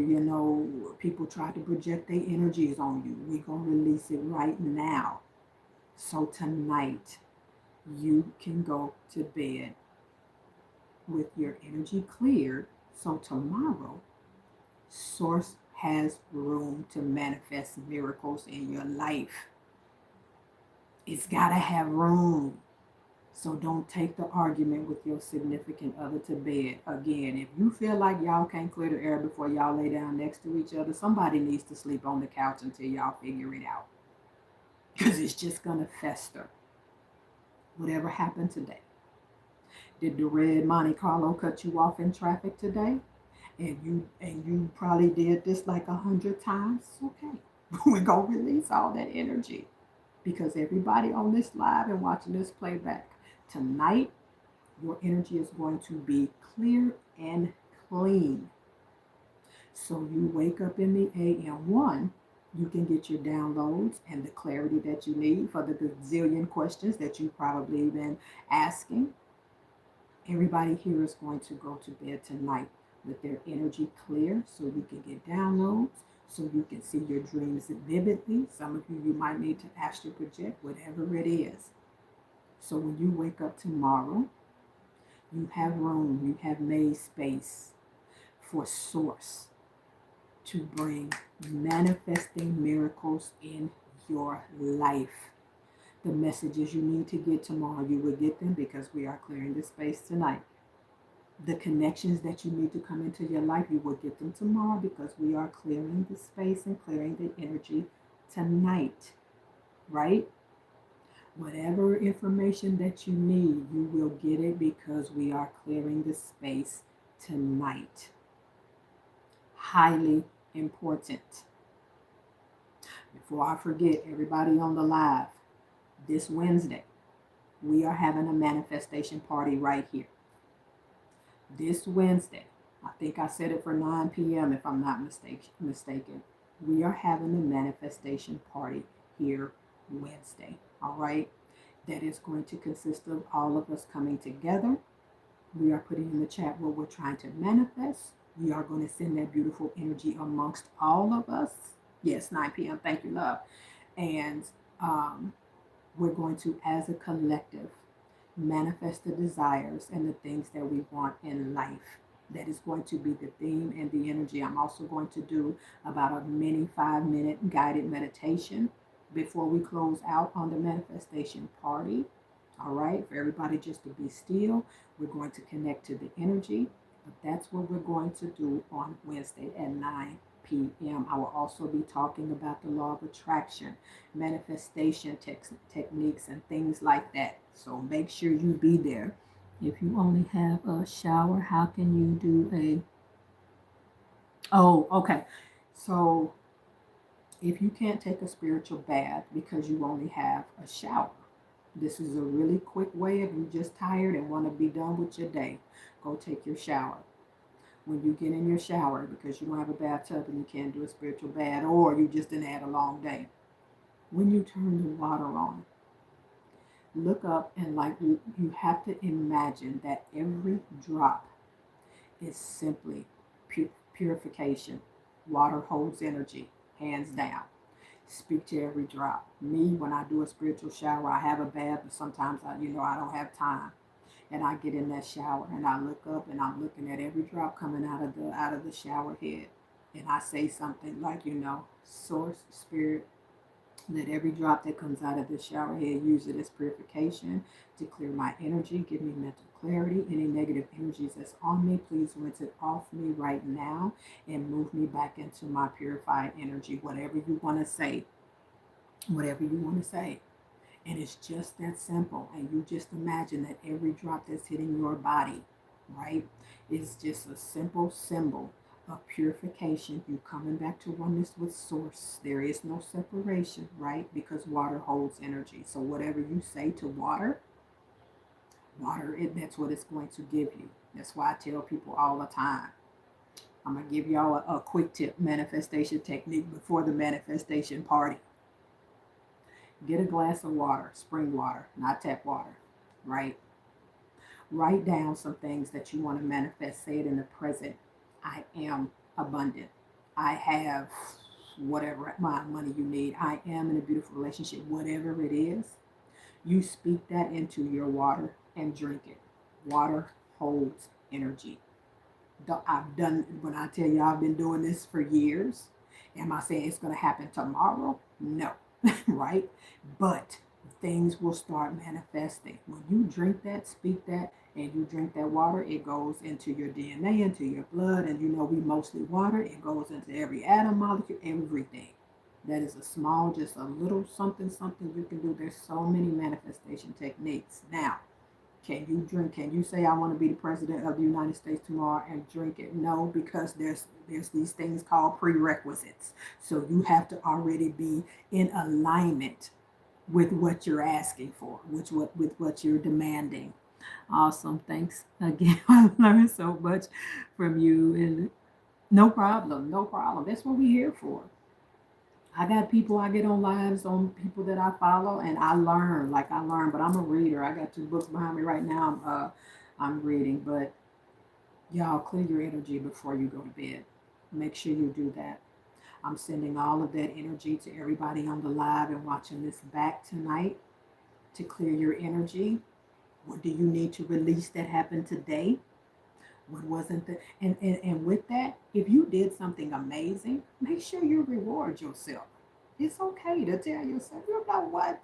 people try to project their energies on you, we gonna release it right now. So tonight you can go to bed with your energy cleared. So tomorrow, Source has room to manifest miracles in your life. It's gotta have room. So don't take the argument with your significant other to bed. Again, if you feel like y'all can't clear the air before y'all lay down next to each other, somebody needs to sleep on the couch until y'all figure it out. Because it's just going to fester. Whatever happened today. Did the red Monte Carlo cut you off in traffic today? And you probably did this like 100 times? Okay. We're going to release all that energy. Because everybody on this live and watching this playback, tonight, your energy is going to be clear and clean. So you wake up in the AM1, you can get your downloads and the clarity that you need for the gazillion questions that you've probably been asking. Everybody here is going to go to bed tonight with their energy clear so you can get downloads, so you can see your dreams vividly. Some of you might need to astral project, whatever it is. So when you wake up tomorrow, you have room, you have made space for Source to bring manifesting miracles in your life. The messages you need to get tomorrow, you will get them because we are clearing the space tonight. The connections that you need to come into your life, you will get them tomorrow because we are clearing the space and clearing the energy tonight, right? Whatever information that you need, you will get it because we are clearing the space tonight. Highly important. Before I forget, everybody on the live, this Wednesday, we are having a manifestation party right here. This Wednesday, I think I said it for 9 p.m. if I'm not mistaken. We are having a manifestation party here Wednesday. All right. That is going to consist of all of us coming together. We are putting in the chat what we're trying to manifest. We are going to send that beautiful energy amongst all of us. Yes, 9 p.m. Thank you, love. And we're going to, as a collective, manifest the desires and the things that we want in life. That is going to be the theme and the energy. I'm also going to do about a mini 5-minute guided meditation before we close out on the manifestation party. All right, for everybody just to be still. We're going to connect to the energy, but that's what we're going to do on Wednesday at 9 p.m. I will also be talking about the law of attraction, manifestation techniques, and things like that. So make sure you be there. If you only have a shower, how can you do a... Oh, okay. So if you can't take a spiritual bath because you only have a shower, this is a really quick way. If you're just tired and want to be done with your day, go take your shower. When you get in your shower, because you don't have a bathtub and you can't do a spiritual bath, or you just didn't had a long day, when you turn the water on, look up and like you have to imagine that every drop is simply purification. Water holds energy, hands down. Speak to every drop. Me, when I do a spiritual shower, I have a bath, but sometimes I don't have time. And I get in that shower and I look up and I'm looking at every drop coming out of the shower head. And I say something like, source, spirit, let every drop that comes out of the shower head use it as purification to clear my energy, give me mental clarity. Any negative energies that's on me, please rinse it off me right now and move me back into my purified energy. Whatever you want to say, whatever you want to say. And it's just that simple. And you just imagine that every drop that's hitting your body, right, is just a simple symbol of purification. You coming back to oneness with source. There is no separation, right? Because water holds energy. So whatever you say to water, that's what it's going to give you. That's why I tell people all the time. I'm going to give y'all a quick tip, manifestation technique before the manifestation party. Get a glass of water, spring water, not tap water, right? Write down some things that you want to manifest. Say it in the present. I am abundant. I have whatever amount of money you need. I am in a beautiful relationship, whatever it is. You speak that into your water and drink it. Water holds energy. I've done, when I tell you I've been doing this for years, am I saying it's going to happen tomorrow? No. Right? But things will start manifesting. When you drink that, speak that, and you drink that water, it goes into your DNA, into your blood, and we mostly water. It goes into every atom, molecule, everything. That is a small, just a little something you can do. There's so many manifestation techniques. Now, can you say I want to be the president of the United States tomorrow and drink it? No, because there's these things called prerequisites. So you have to already be in alignment with what you're asking for, with what you're demanding. Awesome. Thanks again. I learned so much from you, and no problem. No problem. That's what we're here for. I got people, I get on lives on people that I follow, and I learn, but I'm a reader. I got 2 books behind me right now. I'm reading, but y'all clear your energy before you go to bed. Make sure you do that. I'm sending all of that energy to everybody on the live and watching this back tonight to clear your energy. What do you need to release that happened today? What wasn't the and with that, if you did something amazing, make sure you reward yourself. It's okay to tell yourself, you know what?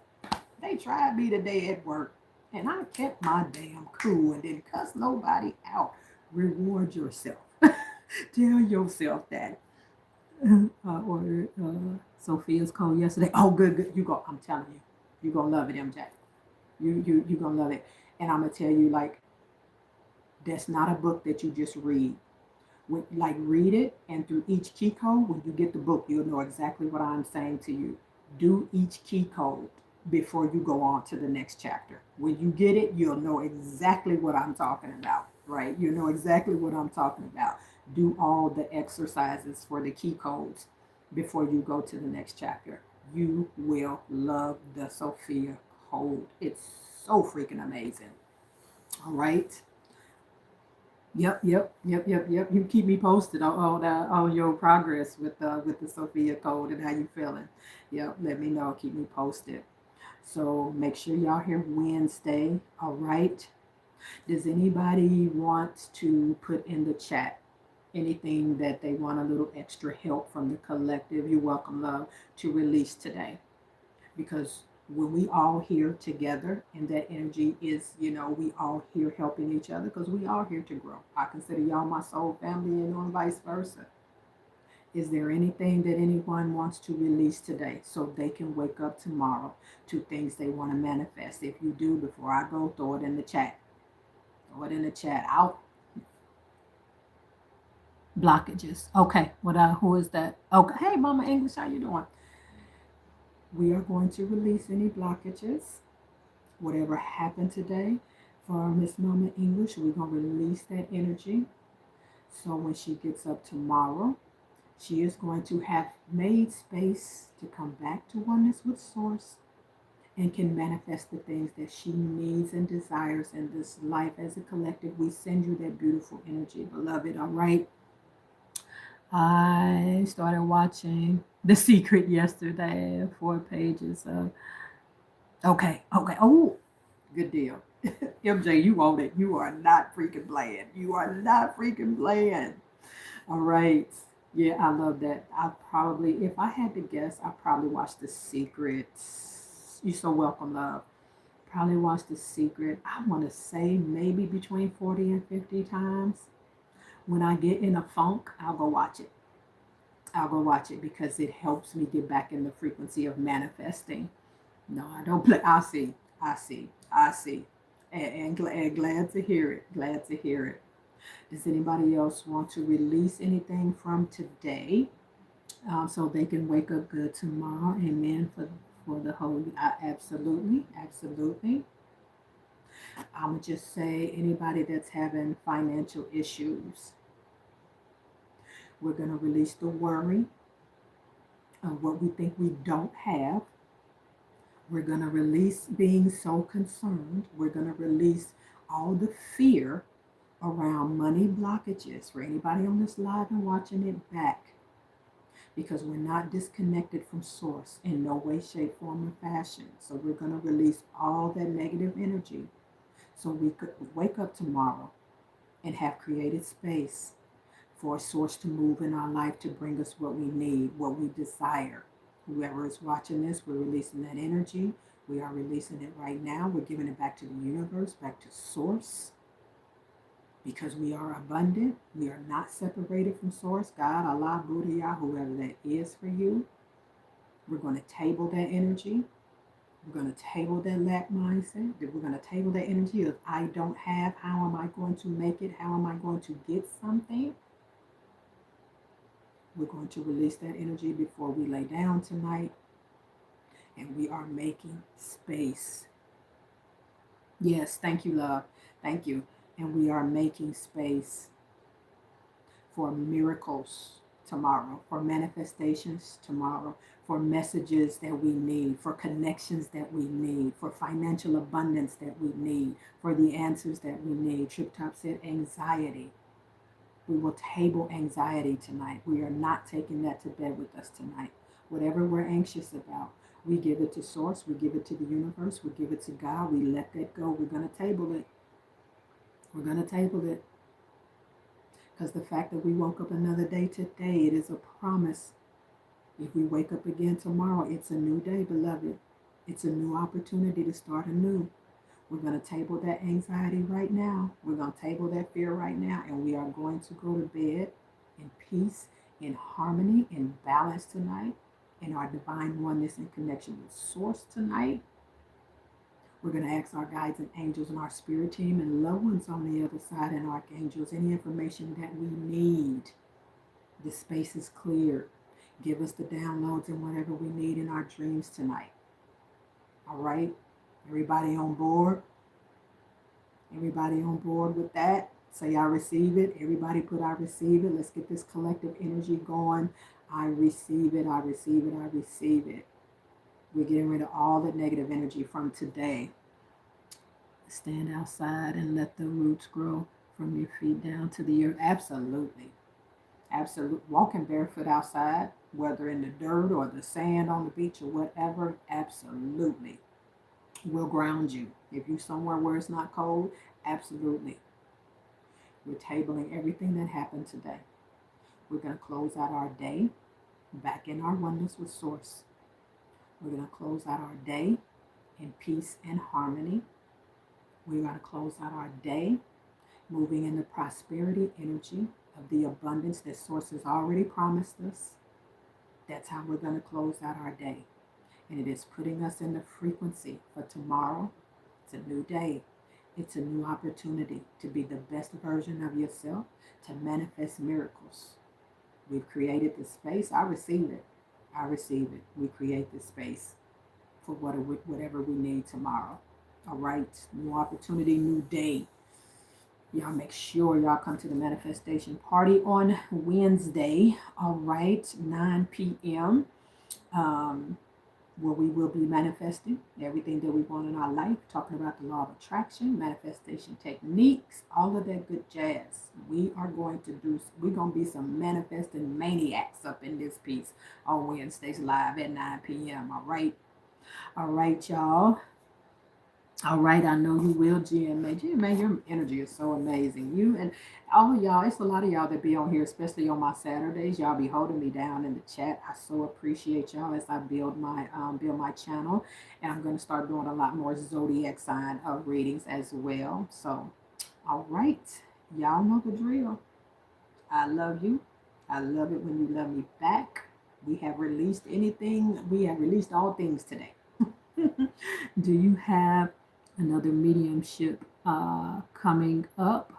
They tried me today at work and I kept my damn cool and didn't cuss nobody out. Reward yourself. Tell yourself that. Ordered Sophia's call yesterday. Oh, good. You go. I'm telling you, you're gonna love it, MJ. You gonna love it. And I'm gonna tell you, like, that's not a book that you just read. Read it, and through each key code, when you get the book, you'll know exactly what I'm saying to you. Do each key code before you go on to the next chapter. When you get it, you'll know exactly what I'm talking about, right? You know exactly what I'm talking about. Do all the exercises for the key codes before you go to the next chapter. You will love the Sophia code. It's so freaking amazing. All right. Yep. You keep me posted on your progress with the Sophia code and how you feeling. Yep, let me know. Keep me posted. So make sure y'all here Wednesday. All right. Does anybody want to put in the chat anything that they want a little extra help from the collective? You're welcome, love, to release today. Because when we all here together and that energy is, we all here helping each other because we all here to grow. I consider y'all my soul family and on vice versa. Is there anything that anyone wants to release today so they can wake up tomorrow to things they want to manifest? If you do, before I go, throw it in the chat. Throw it in the chat. Out blockages. Okay. Who is that? Okay. Hey, Mama English, how you doing? We are going to release any blockages. Whatever happened today for Miss Mama English, we're going to release that energy. So when she gets up tomorrow, she is going to have made space to come back to oneness with Source and can manifest the things that she needs and desires in this life. As a collective, we send you that beautiful energy, beloved. All right. I started watching The Secret yesterday, 4 pages of. Okay. Oh, good deal. MJ, you own it. You are not freaking playing. You are not freaking playing. All right. Yeah, I love that. I probably, if I had to guess, I probably watched The Secret. You so welcome, love. Probably watched The Secret. I want to say maybe between 40 and 50 times. When I get in a funk, I'll go watch it. I'll go watch it because it helps me get back in the frequency of manifesting. No, I don't play. I see. And glad to hear it. Glad to hear it. Does anybody else want to release anything from today so they can wake up good tomorrow? Amen. For the whole, absolutely. I'm gonna just say anybody that's having financial issues, we're gonna release the worry of what we think we don't have. We're gonna release being so concerned. We're gonna release all the fear around money blockages for anybody on this live and watching it back, because we're not disconnected from source in no way, shape, form, or fashion. So we're going to release all that negative energy so we could wake up tomorrow and have created space for a source to move in our life to bring us what we need, what we desire. Whoever is watching this, we're releasing that energy. We are releasing it right now. We're giving it back to the universe, back to source, because we are abundant. We are not separated from source, God, Allah, Buddha, Yah, whoever that is for you. We're going to table that energy. We're going to table that lack mindset. We're going to table that energy of I don't have. How am I going to make it? How am I going to get something? We're going to release that energy before we lay down tonight. And we are making space. Yes, thank you, love. Thank you. And we are making space for miracles tomorrow, for manifestations tomorrow, for messages that we need, for connections that we need, for financial abundance that we need, for the answers that we need. Trip Top said anxiety. We will table anxiety tonight. We are not taking that to bed with us tonight. Whatever we're anxious about, we give it to Source, we give it to the universe, we give it to God, we let that go. We're going to table it. We're going to table it. Because the fact that we woke up another day today, it is a promise. If we wake up again tomorrow, it's a new day, beloved. It's a new opportunity to start anew. We're going to table that anxiety right now. We're going to table that fear right now. And we are going to go to bed in peace, in harmony, in balance tonight, in our divine oneness and connection with Source tonight. We're going to ask our guides and angels and our spirit team and loved ones on the other side and archangels any information that we need. The space is cleared. Give us the downloads and whatever we need in our dreams tonight. All right? Everybody on board? Everybody on board with that? Say I receive it. Everybody put I receive it. Let's get this collective energy going. I receive it. I receive it. I receive it. We're getting rid of all the negative energy from today. Stand outside and let the roots grow. From your feet down to the earth. Absolutely. Absolutely. Walking barefoot outside, whether in the dirt or the sand on the beach or whatever, absolutely will ground you. If you're somewhere where it's not cold, absolutely. We're tabling everything that happened today. We're going to close out our day back in our oneness with Source. We're going to close out our day in peace and harmony. We're going to close out our day moving in the prosperity energy of the abundance that Source has already promised us. That's how we're going to close out our day. And it is putting us in the frequency for tomorrow. It's a new day. It's a new opportunity to be the best version of yourself, to manifest miracles. We've created this space. I receive it. I receive it. We create this space for whatever we need tomorrow. All right. New opportunity, new day. Y'all make sure y'all come to the manifestation party on Wednesday. All right. 9 p.m. Where we will be manifesting everything that we want in our life, talking about the law of attraction, manifestation techniques, all of that good jazz. We're going to be some manifesting maniacs up in this piece on Wednesdays live at 9 p.m. All right. All right, y'all. All right, I know you will, GMA. GMA, your energy is so amazing. You and all y'all, it's a lot of y'all that be on here, especially on my Saturdays. Y'all be holding me down in the chat. I so appreciate y'all as I build my channel, and I'm going to start doing a lot more zodiac sign readings as well. So, all right, y'all know the drill. I love you. I love it when you love me back. We have released anything. We have released all things today. Do you have another mediumship coming up?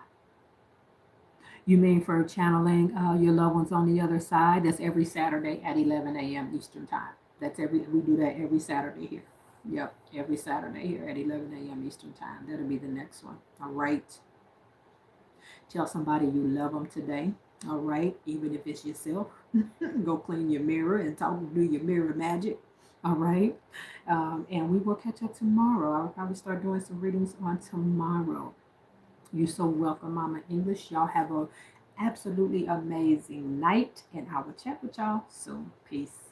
You mean for channeling your loved ones on the other side? That's every Saturday at 11 a.m. Eastern time. We do that every Saturday here. Yep, every Saturday here at 11 a.m. Eastern time. That'll be the next one. All right. Tell somebody you love them today. All right, even if it's yourself. Go clean your mirror and do your mirror magic. All right. And we will catch up tomorrow. I'll probably start doing some readings on tomorrow. You're so welcome, Mama English. Y'all have a absolutely amazing night, and I will chat with y'all soon. Peace.